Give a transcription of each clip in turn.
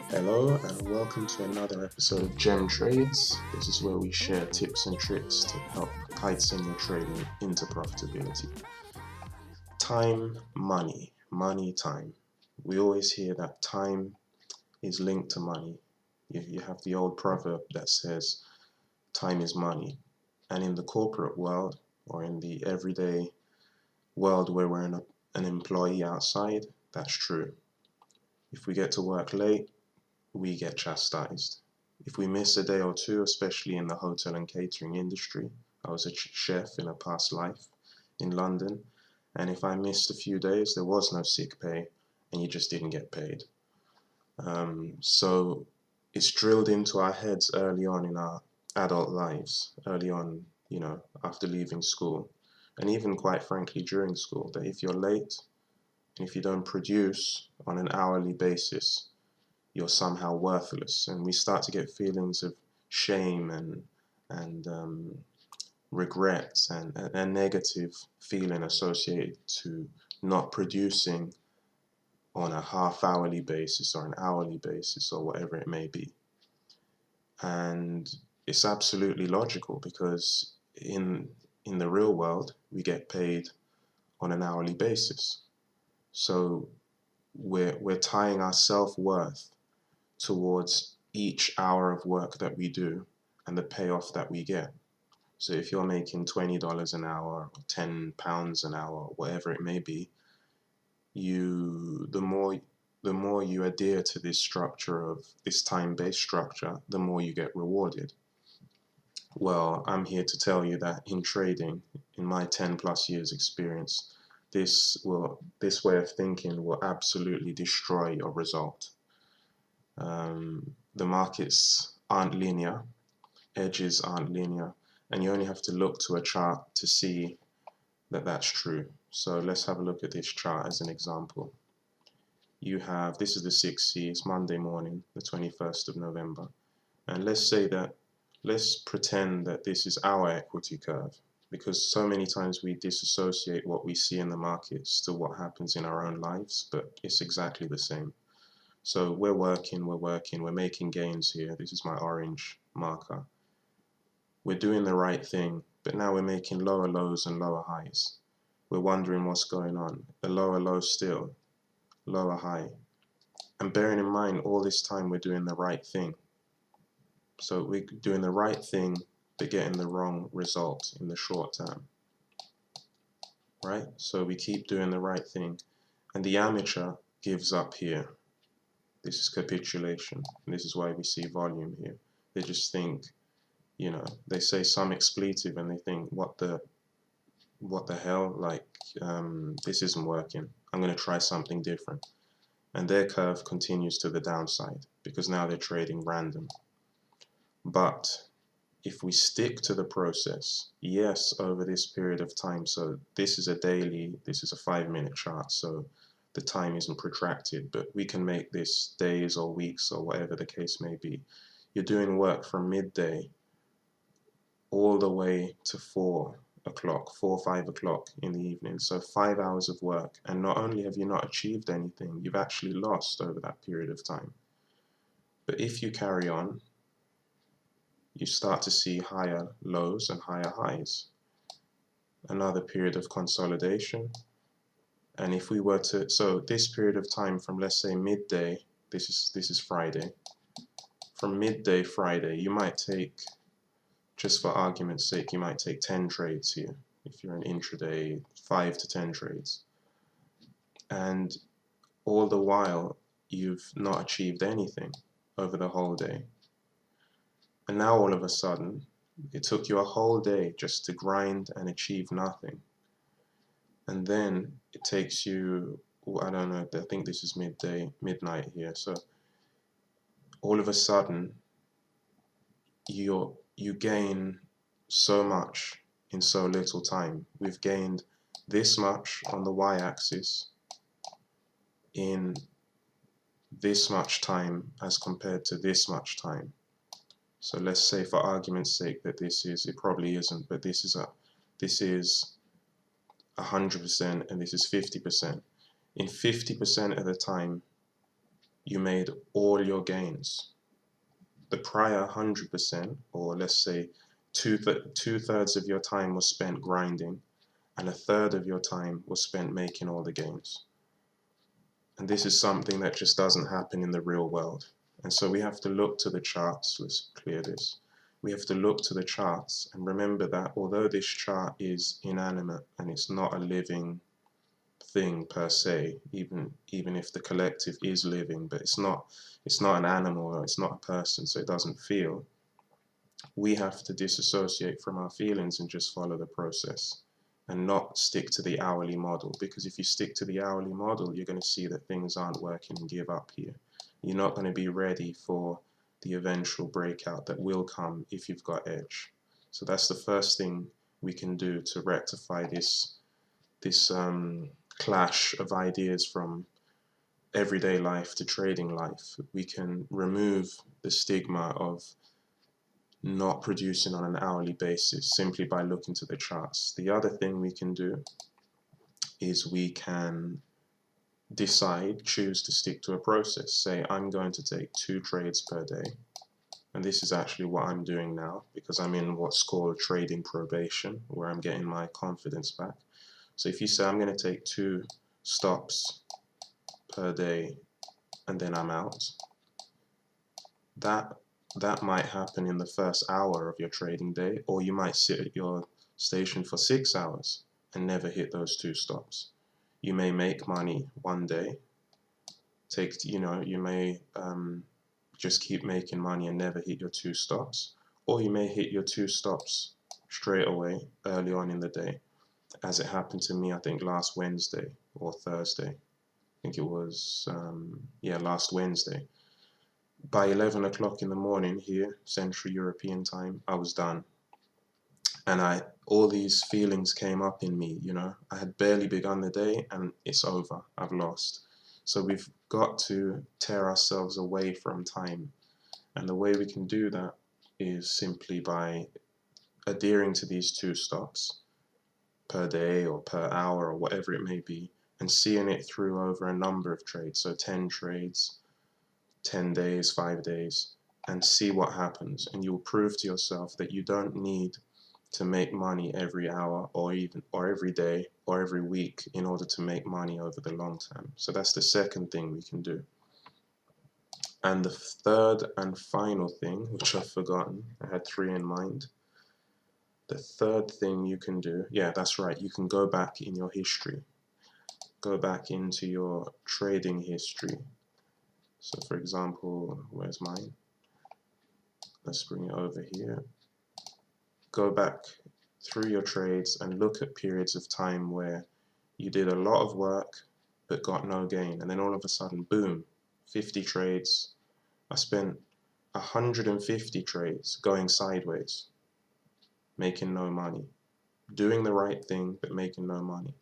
Hello and welcome to another episode of JEMTrades. This is where we share tips and tricks to help kite-send your trading into profitability. Time, money, money, time. We always hear that time is linked to money. You have the old proverb that says time is money. And in the corporate world or in the everyday world where we're an employee outside, that's true. If we get to work late, we get chastised. If we miss a day or two, especially in the hotel and catering industry, I was a chef in a past life in London, and if I missed a few days, there was no sick pay, and you just didn't get paid. So it's drilled into our heads early on in our adult lives, early on, after leaving school, and even quite frankly during school, that if you're late and if you don't produce on an hourly basis, you're somehow worthless, and we start to get feelings of shame and regrets and a negative feeling associated to not producing on a half-hourly basis or an hourly basis or whatever it may be. And it's absolutely logical because in the real world we get paid on an hourly basis. So we're tying our self-worth towards each hour of work that we do and the payoff that we get. So if you're making $20 an hour or £10 an hour, whatever it may be, the more you adhere to this structure of this time-based structure, the more you get rewarded. Well, I'm here to tell you that in trading, in my 10+ years experience, this way of thinking will absolutely destroy your result. The markets aren't linear, edges aren't linear, and you only have to look to a chart to see that that's true. So let's have a look at this chart as an example. This is the 6C, it's Monday morning, the 21st of November. And let's pretend that this is our equity curve, because so many times we disassociate what we see in the markets to what happens in our own lives, but it's exactly the same. So we're working, we're making gains here. This is my orange marker. We're doing the right thing, but now we're making lower lows and lower highs. We're wondering what's going on. A lower low still, lower high. And bearing in mind, all this time we're doing the right thing. So we're doing the right thing, but getting the wrong result in the short term. Right? So we keep doing the right thing. And the amateur gives up here. This is capitulation, and this is why we see volume here. They just think, they say some expletive and they think, what the hell, like, this isn't working. I'm going to try something different. And their curve continues to the downside because now they're trading random. But if we stick to the process, yes, over this period of time, so this is a 5-minute chart, so the time isn't protracted, but we can make this days or weeks or whatever the case may be. You're doing work from midday all the way to 4 or 5 o'clock in the evening. So 5 hours of work, and not only have you not achieved anything, you've actually lost over that period of time. But if you carry on, you start to see higher lows and higher highs. Another period of consolidation. And if we were to, so this period of time from, let's say, midday, this is Friday. From midday Friday, you might take, just for argument's sake, you might take 10 trades here. If you're an intraday, 5 to 10 trades. And all the while, you've not achieved anything over the whole day. And now all of a sudden, it took you a whole day just to grind and achieve nothing. And then it takes you, I don't know, I think this is midnight here. So all of a sudden, you gain so much in so little time. We've gained this much on the y-axis in this much time as compared to this much time. So let's say, for argument's sake, that it probably isn't, but this is 100% and this is 50%. In 50% of the time, you made all your gains. The prior 100%, or let's say two-thirds of your time was spent grinding, and a third of your time was spent making all the gains. And this is something that just doesn't happen in the real world. And so we have to look to the charts. Let's clear this. We have to look to the charts and remember that although this chart is inanimate and it's not a living thing per se, even if the collective is living, but it's not an animal, or it's not a person, so it doesn't feel. We have to disassociate from our feelings and just follow the process and not stick to the hourly model, because if you stick to the hourly model, you're going to see that things aren't working and give up here. You're not going to be ready for the eventual breakout that will come if you've got edge. So that's the first thing we can do to rectify this clash of ideas from everyday life to trading life. We can remove the stigma of not producing on an hourly basis simply by looking to the charts. The other thing we can do is we can choose to stick to a process. Say I'm going to take 2 trades per day, and this is actually what I'm doing now because I'm in what's called trading probation, where I'm getting my confidence back. So if you say I'm going to take 2 stops per day and then I'm out, that might happen in the first hour of your trading day, or you might sit at your station for 6 hours and never hit those 2 stops. You may make money one day, you may just keep making money and never hit your 2 stops, or you may hit your 2 stops straight away early on in the day, as it happened to me, I think last Wednesday or Thursday. I think it was, last Wednesday. By 11 o'clock in the morning here, Central European time, I was done. And all these feelings came up in me, I had barely begun the day and it's over, I've lost. So we've got to tear ourselves away from time. And the way we can do that is simply by adhering to these 2 stops per day or per hour or whatever it may be, and seeing it through over a number of trades. So 10 trades, 10 days, 5 days, and see what happens. And you'll prove to yourself that you don't need to make money every hour or every day or every week in order to make money over the long term. So that's the second thing we can do. And the third and final thing, which I've forgotten, I had 3 in mind. The third thing you can do, that's right, you can go back in your history. Go back into your trading history. So for example, where's mine? Let's bring it over here. Go back through your trades and look at periods of time where you did a lot of work but got no gain, and then all of a sudden, boom, 50 trades. I spent 150 trades going sideways, making no money, doing the right thing but making no money.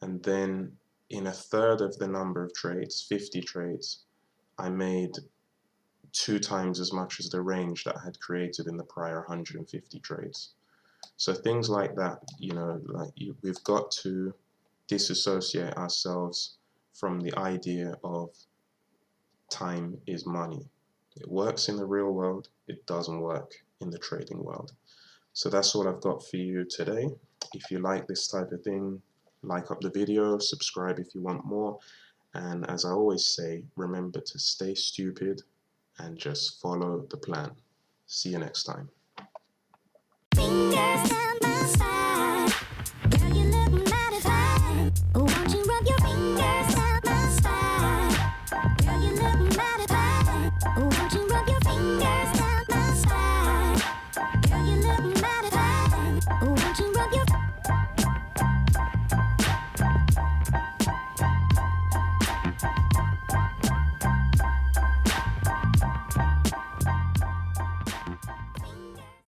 And then in a third of the number of trades, 50 trades, I made 2 times as much as the range that I had created in the prior 150 trades. So things like that, we've got to disassociate ourselves from the idea of time is money. It works in the real world, it doesn't work in the trading world. So that's all I've got for you today. If you like this type of thing, like up the video, subscribe if you want more, and as I always say, remember to stay stupid and just follow the plan. See you next time.